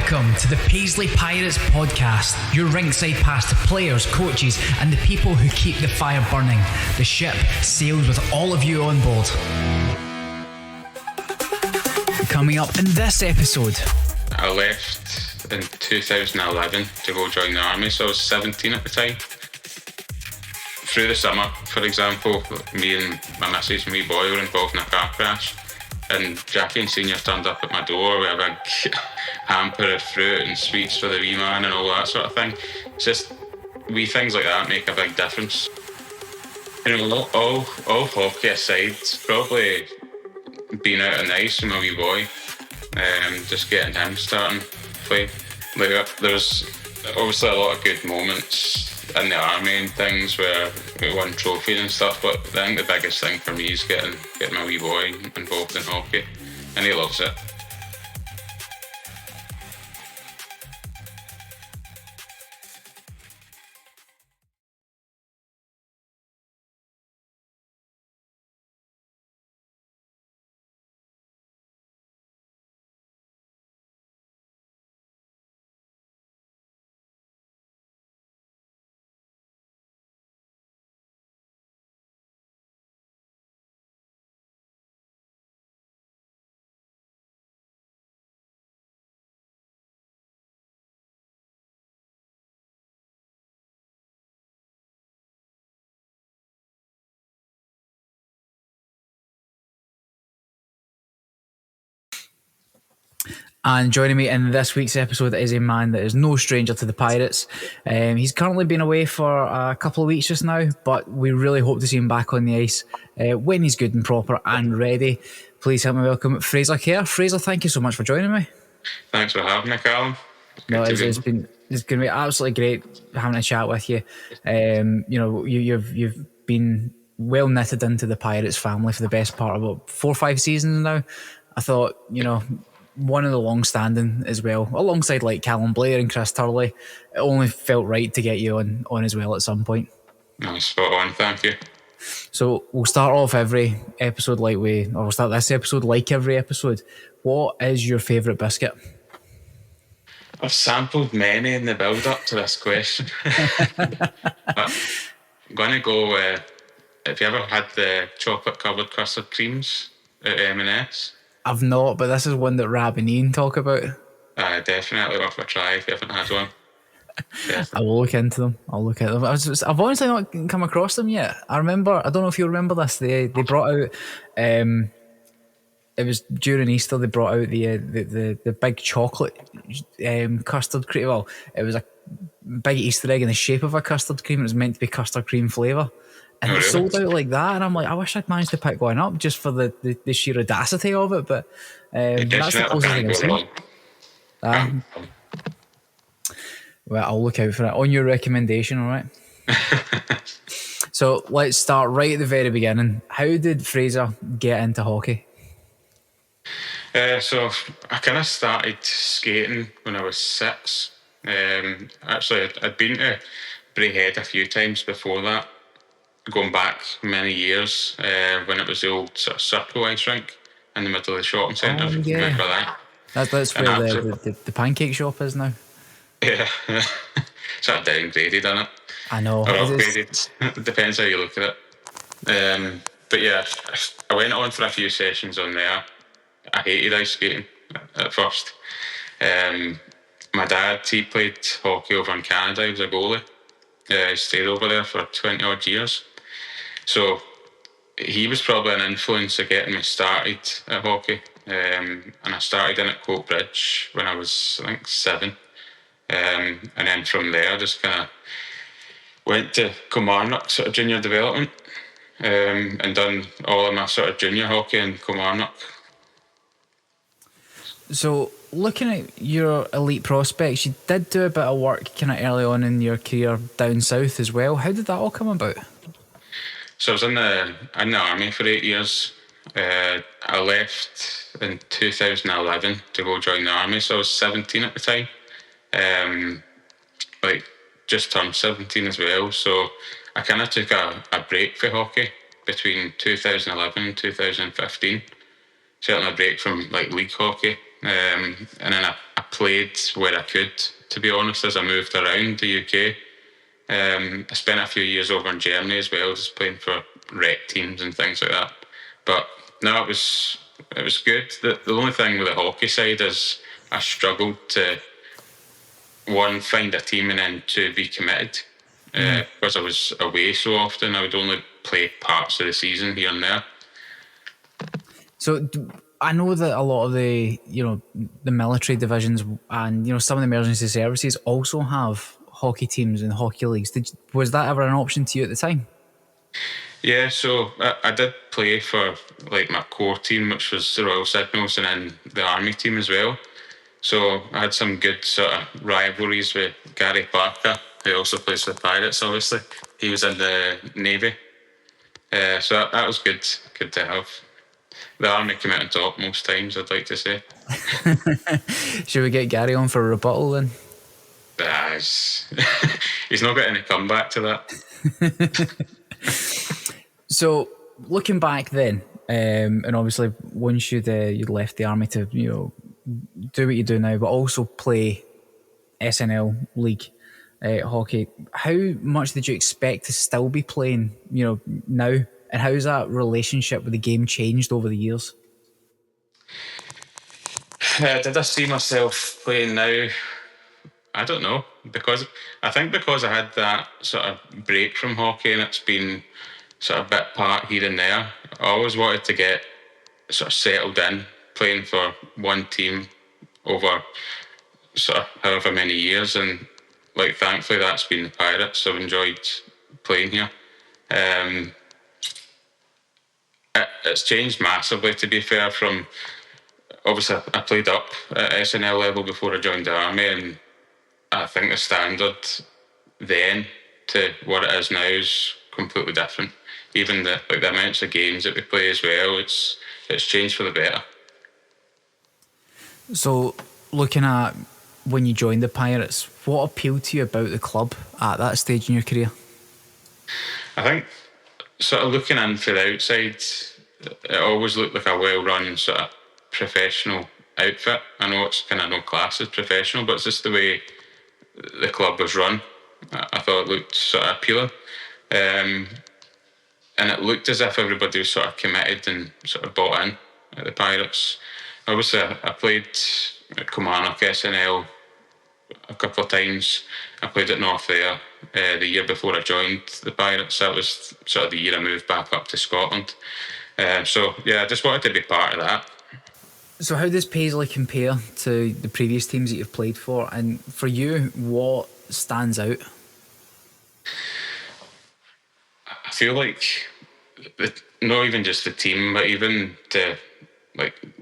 Welcome to the Paisley Pirates Podcast, your ringside pass to players, coaches, and the people who keep the fire burning. The ship sails with all of you on board. Coming up in this episode. I left in 2011 to go join the army, so I was 17 at the time. Through the summer, for example, me and my missus and wee boy were involved in a car crash, and Jackie and Senior turned up at my door with a big hamper of fruit and sweets for the wee man and all that sort of thing. It's just wee things like that make a big difference. You know, all hockey aside, probably being out on the ice with my wee boy, just getting him starting to play. Like, there's obviously a lot of good moments in the army and things where we won trophies and stuff, but I think the biggest thing for me is getting my wee boy involved in hockey, and he loves it. And joining me in this week's episode is a man that is no stranger to the Pirates. He's currently been away for a couple of weeks just now, but we really hope to see him back on the ice when he's good and proper and ready. Please help me welcome Fraser Kerr. Fraser, thank you so much for joining me. Thanks for having me, Calum. No, it's going to be absolutely great having a chat with you. You've been well knitted into the Pirates family for the best part of about 4 or 5 seasons now. I thought, one of the long-standing as well, alongside like Calum and Chris Turley. It only felt right to get you on as well at some point. No, spot on, thank you. So we'll start off every episode we'll start this episode like every episode. What is your favourite biscuit? I've sampled many in the build-up to this question. But I'm going to go with, have you ever had the chocolate-covered custard creams at M&S? I've not, but this is one that Rab and Ian talk about. Definitely worth a try if you haven't had one. I will look into them. I've honestly not come across them yet. I don't know if you remember this. They brought out, it was during Easter, they brought out the big chocolate custard cream. Well, it was a big Easter egg in the shape of a custard cream. It was meant to be custard cream flavour. And it sold out like that, and I'm like, I wish I'd managed to pick one up just for the sheer audacity of it, but that's the closest thing I've seen. Well, I'll look out for it. On your recommendation, all right? So let's start right at the very beginning. How did Fraser get into hockey? So I kind of started skating when I was 6. Actually, I'd been to Braehead a few times before that, going back many years when it was the old sort of circle ice rink in the middle of the shopping centre. Remember that? That's where the pancake shop is now. Yeah, sort of downgraded, isn't it? I know. Or upgraded. It depends how you look at it. But yeah, I went on for a few sessions on there. I hated ice skating at first. My dad, he played hockey over in Canada. He was a goalie. He stayed over there for 20 odd years. So he was probably an influence of getting me started at hockey. And I started in at Coatbridge when I was, I think, 7. And then from there, I just kind of went to Kilmarnock sort of junior development and done all of my sort of junior hockey in Kilmarnock. So looking at your elite prospects, you did do a bit of work kind of early on in your career down south as well. How did that all come about? So I was in the army for 8 years. I left in 2011 to go join the army, so I was 17 at the time. Just turned 17 as well, so I kind of took a break for hockey between 2011 and 2015. Certainly a break from league hockey. and then I played where I could, to be honest, as I moved around the UK. I spent a few years over in Germany as well, just playing for rec teams and things like that. But no, it was good. The only thing with the hockey side is I struggled to, one, find a team, and then two, be committed. Because I was away so often, I would only play parts of the season here and there. So I know that a lot of the the military divisions and some of the emergency services also have hockey teams and hockey leagues. Was that ever an option to you at the time? Yeah, so I did play for like my core team, which was the Royal Signals, and then the Army team as well. So I had some good sort of rivalries with Gary Parker, who also plays for the Pirates, obviously. He was in the Navy. So that was good to have. The Army came out on top most times, I'd like to say. Should we get Gary on for a rebuttal then? He's not got any comeback to that. So looking back then, and obviously once you'd left the Army to do what you do now, but also play SNL League hockey, how much did you expect to still be playing now, and how's that relationship with the game changed over the years? Did I see myself playing now? I don't know, because I had that sort of break from hockey, and it's been sort of bit part here and there. I always wanted to get sort of settled in, playing for one team over sort of however many years, and like thankfully that's been the Pirates. I've enjoyed playing here. It's changed massively, to be fair. From obviously I played up at SNL level before I joined the Army, and I think the standard then to what it is now is completely different. Even the amounts of games that we play as well, it's changed for the better. So looking at when you joined the Pirates, what appealed to you about the club at that stage in your career? I think sort of looking in from the outside, it always looked like a well-run sort of professional outfit. I know it's kind of no class as professional, but it's just the way the club was run. I thought it looked sort of appealing. And it looked as if everybody was sort of committed and sort of bought in at the Pirates. Obviously, I played at Kilmarnock SNL a couple of times. I played at North there the year before I joined the Pirates. That was sort of the year I moved back up to Scotland. So, yeah, I just wanted to be part of that. So how does Paisley compare to the previous teams that you've played for? And for you, what stands out? I feel like not even just the team, but even the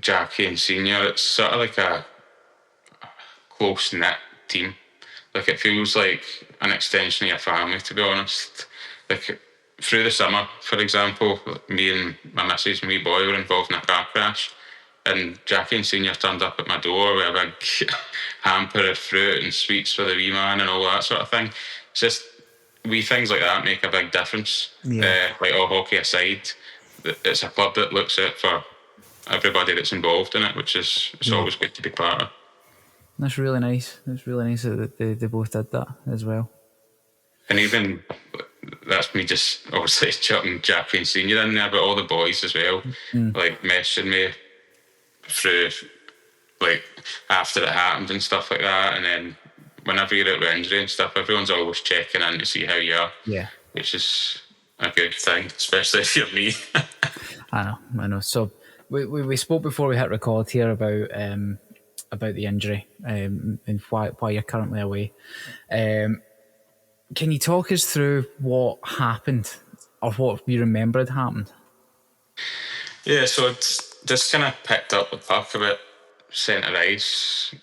Jackie and Senior, it's sort of like a close knit team. Like it feels like an extension of your family, to be honest. Like through the summer, for example, me and my missus and wee boy were involved in a car crash, and Jackie and Senior turned up at my door with a big hamper of fruit and sweets for the wee man and all that sort of thing. It's just wee things like that make a big difference. Yeah. All hockey aside, it's a club that looks out for everybody that's involved in it, which is always good to be part of. That's really nice. It's really nice that they both did that as well. And even that's me just obviously chucking Jackie and Senior in there, but all the boys as well, like messaging me through after it happened and stuff like that, and then whenever you're out with injury and stuff, everyone's always checking in to see how you are. Yeah. Which is a good thing, especially if you're me. I know. So we spoke before we hit record here about the injury and why you're currently away. Can you talk us through what happened or what you remember had happened? Yeah, so it's just kind of picked up the puck about centre ice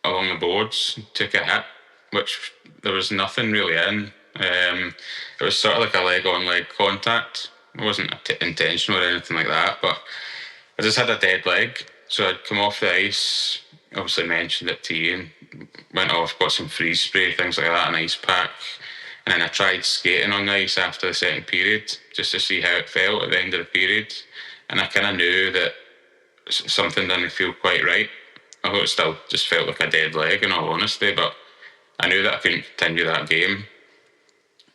along the boards, took a hit, which there was nothing really in. It was sort of like a leg-on leg contact. It wasn't intentional or anything like that, but I just had a dead leg. So I'd come off the ice, obviously mentioned it to you, and went off, got some freeze spray, things like that, an ice pack. And then I tried skating on the ice after the second period just to see how it felt at the end of the period. And I kind of knew that something didn't feel quite right. although it still just felt like a dead leg in all honesty, but I knew that I couldn't continue that game.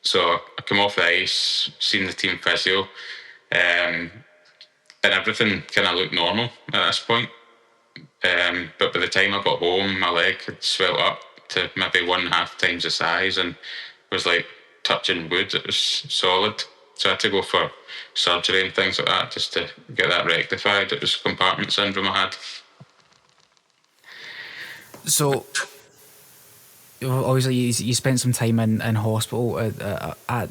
So I come off the ice, seen the team physio, and everything kind of looked normal at this point. But by the time I got home, my leg had swelled up to maybe 1.5 times the size and was like touching wood. It was solid. So I had to go for surgery and things like that just to get that rectified. It was compartment syndrome I had. So, obviously, you spent some time in hospital at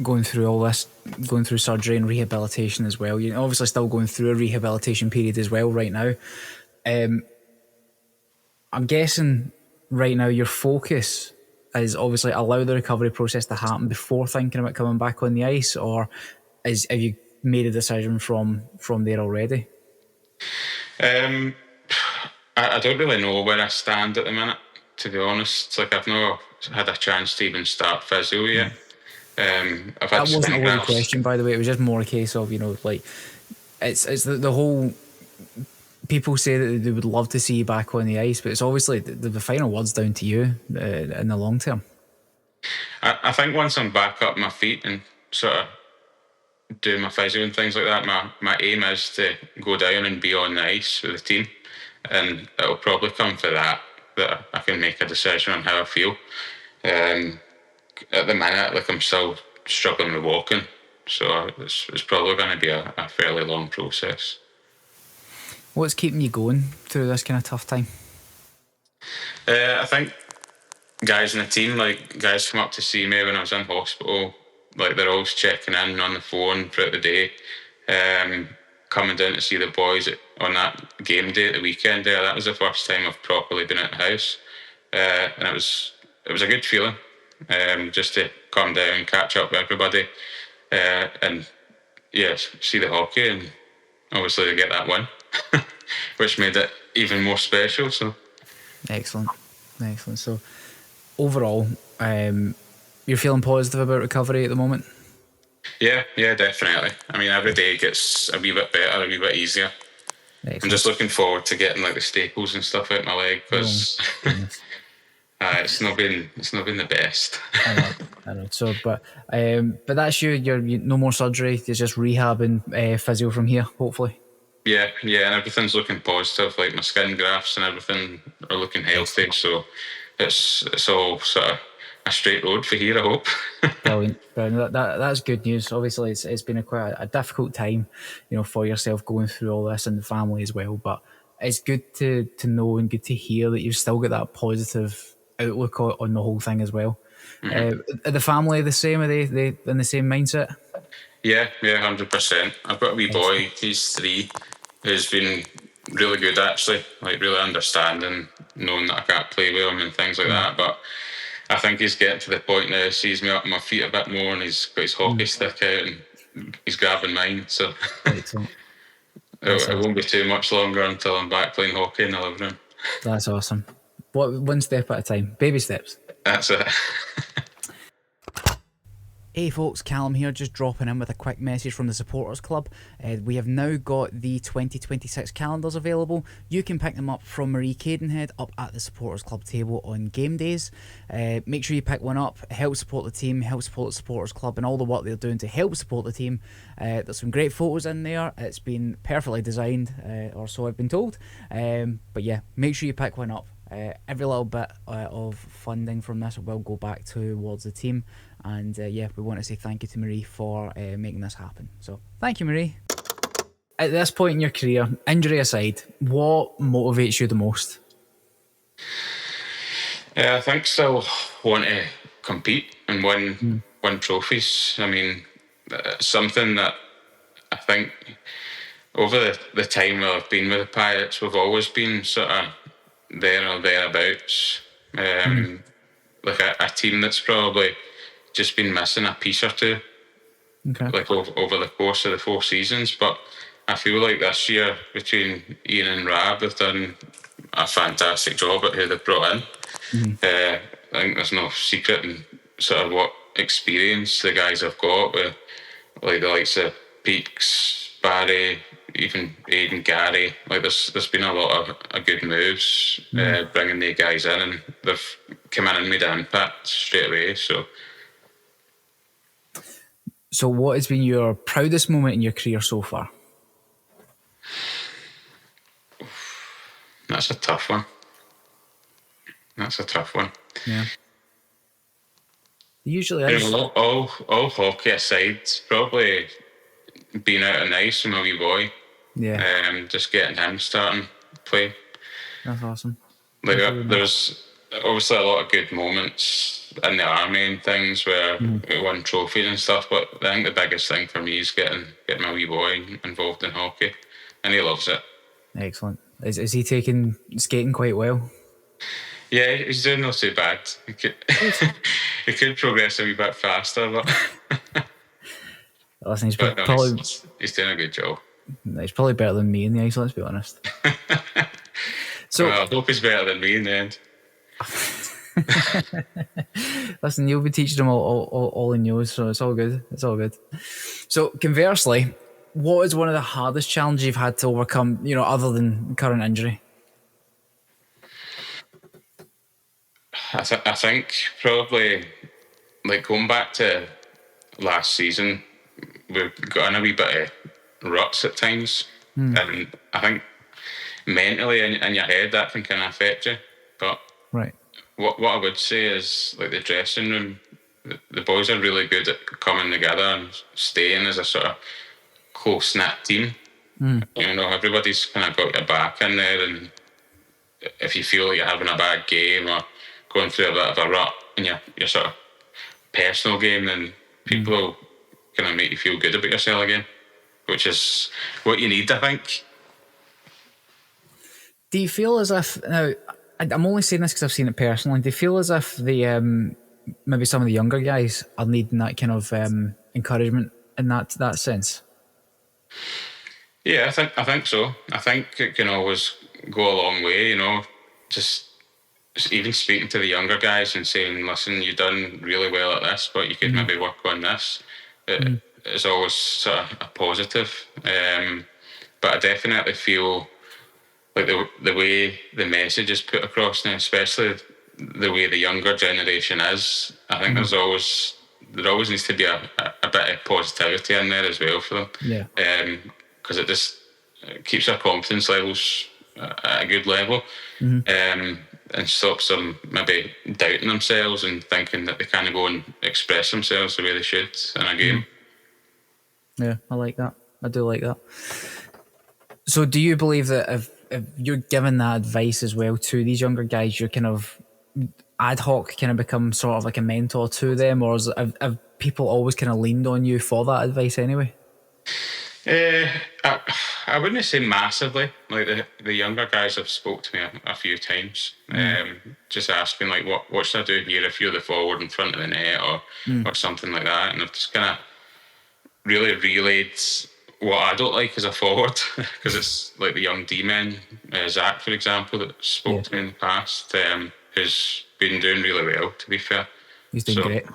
going through all this, going through surgery and rehabilitation as well. You're obviously still going through a rehabilitation period as well right now. I'm guessing right now your focus is obviously allow the recovery process to happen before thinking about coming back on the ice, or have you made a decision from there already? I don't really know where I stand at the minute, to be honest. Like, I've not had a chance to even start physio yet. I've had That wasn't a loaded graphs. question, by the way. It was just more a case of, like, it's the whole. People say that they would love to see you back on the ice, but it's obviously the final word's down to you in the long term. I think once I'm back up my feet and sort of doing my physio and things like that, my aim is to go down and be on the ice with the team, and it'll probably come for that I can make a decision on how I feel. At the minute, like, I'm still struggling with walking, so it's probably going to be a fairly long process. What's keeping you going through this kind of tough time? I think guys in the team, like, guys come up to see me when I was in hospital. Like, they're always checking in on the phone throughout the day, coming down to see the boys on that game day at the weekend there. That was the first time I've properly been at the house, and it was a good feeling, just to come down, catch up with everybody, and see the hockey, and obviously to get that win, which made it even more special. So excellent. So overall, you're feeling positive about recovery at the moment? Yeah, definitely. I mean, every day gets a wee bit better, a wee bit easier. Excellent. I'm just looking forward to getting, like, the staples and stuff out my leg, because it's not been the best. I know. So, but that's you're no more surgery. You're just rehab and physio from here, hopefully. Yeah, and everything's looking positive. Like, my skin grafts and everything are looking healthy. So it's all sort of a straight road for here, I hope. Brilliant. That's good news. Obviously, it's been quite a difficult time, for yourself going through all this and the family as well. But it's good to know and good to hear that you've still got that positive outlook on the whole thing as well. Are the family the same? Are they in the same mindset? Yeah, 100%. I've got a wee boy. He's 3. Who's been really good, actually, like, really understanding, knowing that I can't play with him and things like that. But I think he's getting to the point now, he sees me up on my feet a bit more, and he's got his hockey stick out and he's grabbing mine. So it won't be too much longer until I'm back playing hockey in the living room. That's awesome. One step at a time, baby steps. That's it. Hey folks, Calum here, just dropping in with a quick message from the Supporters Club. We have now got the 2026 calendars available. You can pick them up from Marie Cadenhead up at the Supporters Club table on game days. Make sure you pick one up, help support the team, help support the Supporters Club and all the work they're doing to help support the team. There's some great photos in there. It's been perfectly designed, or so I've been told. But yeah, make sure you pick one up. Every little bit of funding from this will go back towards the team. And we want to say thank you to Marie for making this happen. So thank you, Marie. At this point in your career, injury aside, what motivates you the most? I think still want to compete and win trophies. I mean, it's something that I think over the time that I've been with the Pirates, we've always been sort of there or thereabouts. Like a team that's probably just been missing a piece or two, like over the course of the 4 seasons. But I feel like this year, between Ian and Rab, they've done a fantastic job at who they've brought in. I think there's no secret in sort of what experience the guys have got with, like, the likes of Peaks, Barry, even Aidan, Gary, like there's been a lot of good moves, bringing the guys in, and they've come in and made an impact straight away. So what has been your proudest moment in your career so far? That's a tough one. Yeah. Usually is. All hockey aside, probably being out on the ice with my wee boy. Yeah. Just getting him starting to play. That's awesome. Like That's really nice. there's obviously a lot of good moments in the army and things where we won trophies and stuff, but I think the biggest thing for me is getting my wee boy involved in hockey, and he loves it. Excellent. Is he taking skating quite well? Yeah, he's doing not too bad. He could progress a wee bit faster, but Listen, he's but no, probably he's doing a good job. he's probably better than me in the ice. Let's be honest. So well, I hope he's better than me in the end. Listen, you'll be teaching him all he knows, so it's all good. It's all good. So conversely, what is one of the hardest challenges you've had to overcome, other than current injury? I think probably like going back to last season, we've got in a wee bit of ruts at times, and I think mentally in your head that can kind of affect you. But Right. what I would say is like the dressing room, the boys are really good at coming together and staying as a sort of close knit team. Everybody's kind of got your back in there, and if you feel like you're having a bad game or going through a bit of a rut in your sort of personal game, then people will kind of make you feel good about yourself again, which is what you need, I think. Do you feel as if now? I'm only saying this because I've seen it personally. Do you feel as if the maybe some of the younger guys are needing that kind of encouragement in that sense? Yeah, I think so. I think it can always go a long way, just even speaking to the younger guys and saying, listen, you've done really well at this, but you could maybe work on this. It's always sort of a positive. But I definitely feel like the way the message is put across now, especially the way the younger generation is, I think there always needs to be a bit of positivity in there as well for them. Yeah. Because it just keeps their confidence levels at a good level, and stops them maybe doubting themselves and thinking that they can't go and express themselves the way they should in a game. Yeah, I like that. I do like that. So do you believe that if you're giving that advice as well to these younger guys, you're kind of ad hoc kind of become sort of like a mentor to them, or have people always kind of leaned on you for that advice anyway? I wouldn't say massively. Like the younger guys have spoke to me a few times, just asking like what should I do here if you're the forward in front of the net or something like that, and I've just kind of really relayed what I don't like as a forward, because it's like the young D-men, Zach for example, that spoke to me in the past, who's been doing really well, to be fair. He's doing great.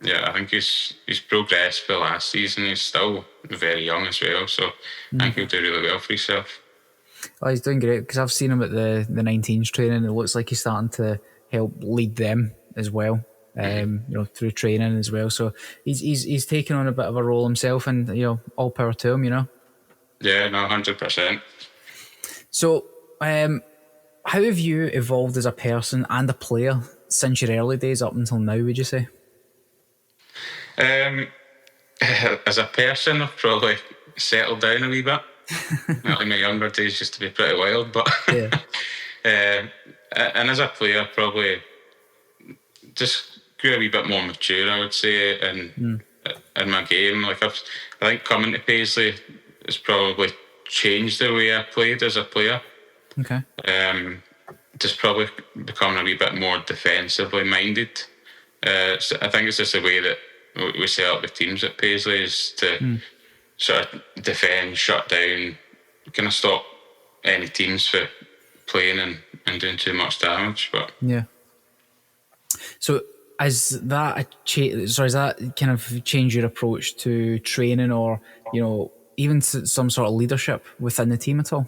Yeah, I think he's progressed for last season. He's still very young as well, so I think he'll do really well for himself. Oh, he's doing great, because I've seen him at the 19s training. It looks like he's starting to help lead them as well, through training as well. So he's taken on a bit of a role himself, and all power to him. Yeah, no, 100%. So, how have you evolved as a person and a player since your early days up until now, would you say? As a person, I've probably settled down a wee bit. Not in my younger days used to be pretty wild, but and as a player, probably just grew a wee bit more mature, I would say, in my game. Like I think coming to Paisley has probably changed the way I played as a player. Okay. Just probably becoming a wee bit more defensively minded. So I think it's just the way that we set up the teams at Paisley is to sort of defend, shut down, kind of stop any teams for playing and doing too much damage. But yeah. So has that kind of changed your approach to training, or even some sort of leadership within the team at all?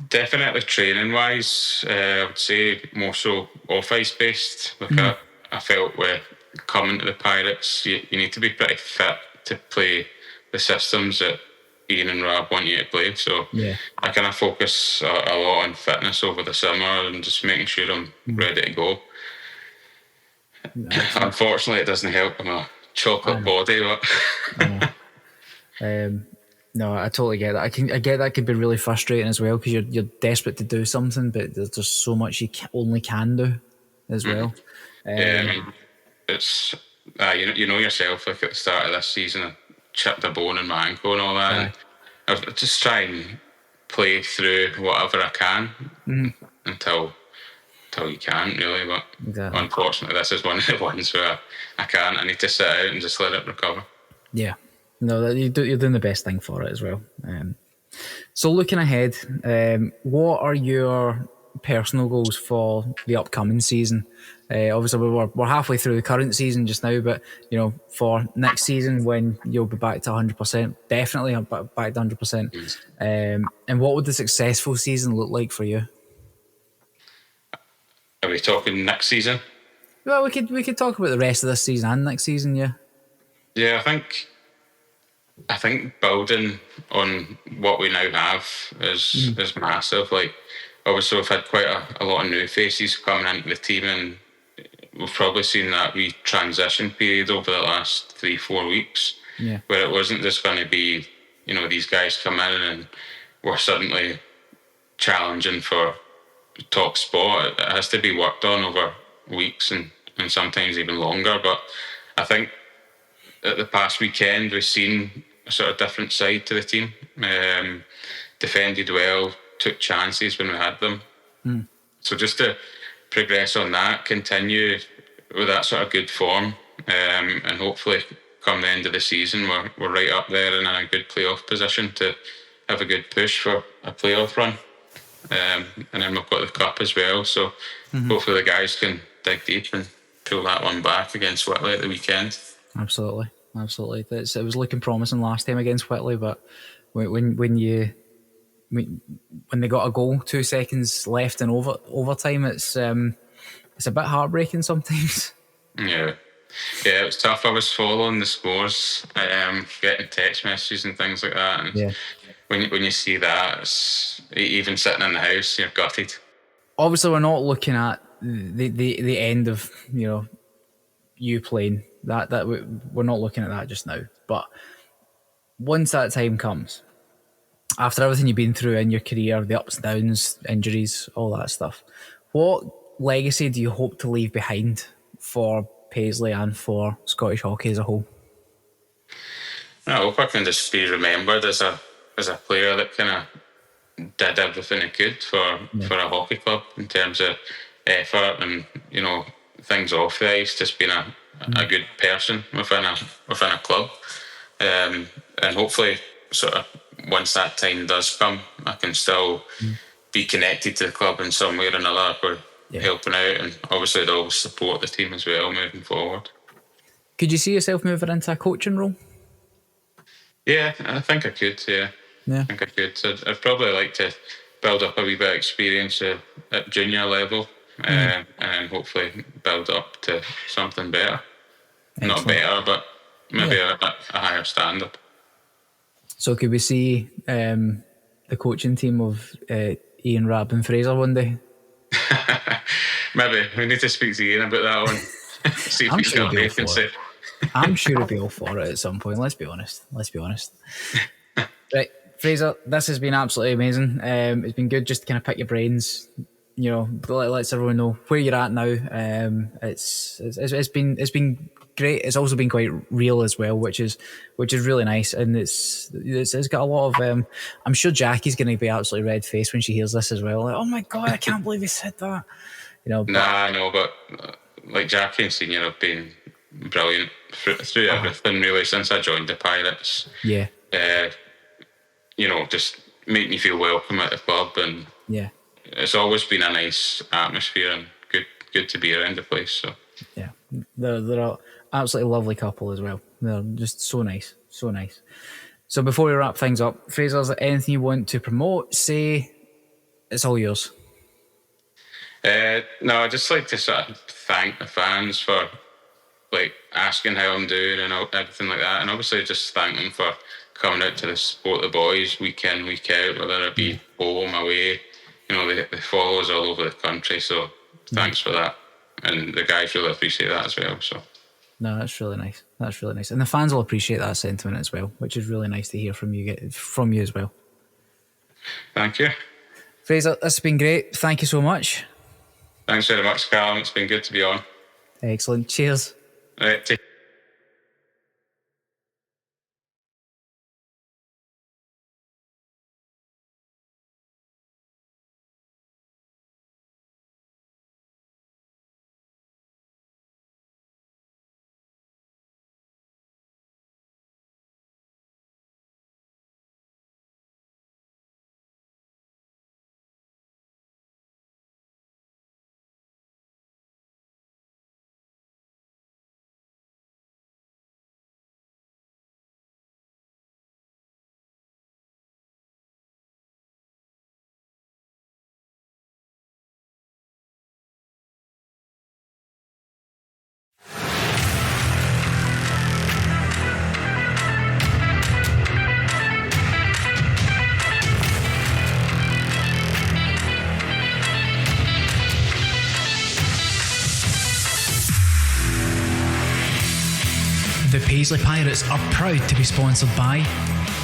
Definitely training wise, I would say more so off ice based. Like I felt with coming to the Pirates, you need to be pretty fit to play the systems that Ian and Rob want you to play. So I kind of focus a lot on fitness over the summer and just making sure I'm ready to go. Unfortunately, it doesn't help with my chocolate body, but no, I totally get that. I get that could be really frustrating as well, because you're desperate to do something, but there's just so much you only can do as well. Yeah, I mean, it's you know yourself. Like at the start of this season, I chipped a bone in my ankle and all that. And I just try and play through whatever I can until you can't really. But unfortunately, this is one of the ones where I can't. I need to sit out and just let it recover. Yeah. No, you're doing the best thing for it as well. So looking ahead, what are your personal goals for the upcoming season? Obviously, we're halfway through the current season just now, but for next season when you'll be back to 100%, definitely back to 100%. And what would the successful season look like for you? Are we talking next season? Well, we could talk about the rest of this season and next season. Yeah. Yeah, I think building on what we now have is massive. Like, obviously, we've had quite a lot of new faces coming into the team, and we've probably seen that wee transition period over the last 3-4 weeks, where it wasn't just going to be, these guys come in and we're suddenly challenging for top spot. It has to be worked on over weeks and sometimes even longer. But I think at the past weekend, we've seen a sort of different side to the team. Defended well, took chances when we had them. So just to progress on that, continue with that sort of good form, and hopefully come the end of the season, we're right up there and in a good playoff position to have a good push for a playoff run. And then we've got the cup as well, so hopefully the guys can dig deep and pull that one back against Whitley at the weekend. Absolutely. It was looking promising last time against Whitley, but when they got a goal 2 seconds left in overtime, it's a bit heartbreaking sometimes. Yeah, it was tough. I was following the scores, getting text messages and things like that, and when you see that, it's, even sitting in the house, you're gutted. Obviously, we're not looking at the end of you playing. That we're not looking at that just now. But once that time comes, after everything you've been through in your career, the ups and downs, injuries, all that stuff, what legacy do you hope to leave behind for Paisley and for Scottish hockey as a whole? I hope I can just be remembered as a player that kind of did everything it could for a hockey club in terms of effort and things off the ice, just being a good person within a club, and hopefully sort of once that time does come, I can still be connected to the club in some way or another, or helping out, and obviously they'll always support the team as well moving forward. Could you see yourself moving into a coaching role? Yeah, I think I could. Yeah. I think I could. I'd probably like to build up a wee bit of experience at junior level, and then hopefully build up to something better. Excellent. Not better, but maybe a higher standard. So could we see the coaching team of Ian, Rab and Fraser one day? Maybe. We need to speak to Ian about that one. See if I'm he's sure got anything to say. I'm sure he'll be all for it at some point. Let's be honest. Right, Fraser, this has been absolutely amazing. It's been good just to kind of pick your brains. Let everyone know where you're at now. It's been great. It's also been quite real as well, which is really nice. And it's got a lot of. I'm sure Jackie's going to be absolutely red faced when she hears this as well. Like, oh my god, I can't believe he said that. I know, but like Jackie and Senior have been brilliant through everything really since I joined the Pirates. Yeah. Just make me feel welcome at the club, and it's always been a nice atmosphere and good to be around the place. So yeah, they're an absolutely lovely couple as well. They're just so nice. So before we wrap things up, Fraser, is there anything you want to promote, say? It's all yours. No, I'd just like to sort of thank the fans for like asking how I'm doing and everything like that, and obviously just thank them for coming out to support the boys week in, week out, whether it be home, away. You know, they follow us all over the country, so thanks for that. And the guys really appreciate that as well. So no, that's really nice. That's really nice, and the fans will appreciate that sentiment as well, which is really nice to hear from you as well. Thank you, Fraser. This has been great. Thank you so much. Thanks very much, Calum. It's been good to be on. Excellent. Cheers. All right, take The Paisley Pirates are proud to be sponsored by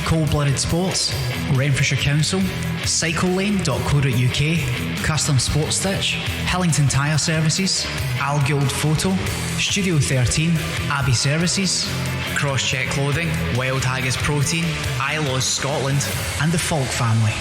Cold-Blooded Sports, Renfrewshire Council, cyclelane.co.uk, Custom Sports Stitch, Hillington Tyre Services, Al Gold Photo, Studio 13, Abbey Services, Crosscheck Clothing, Wild Haggis Protein, iLaws Scotland, and the Falk family.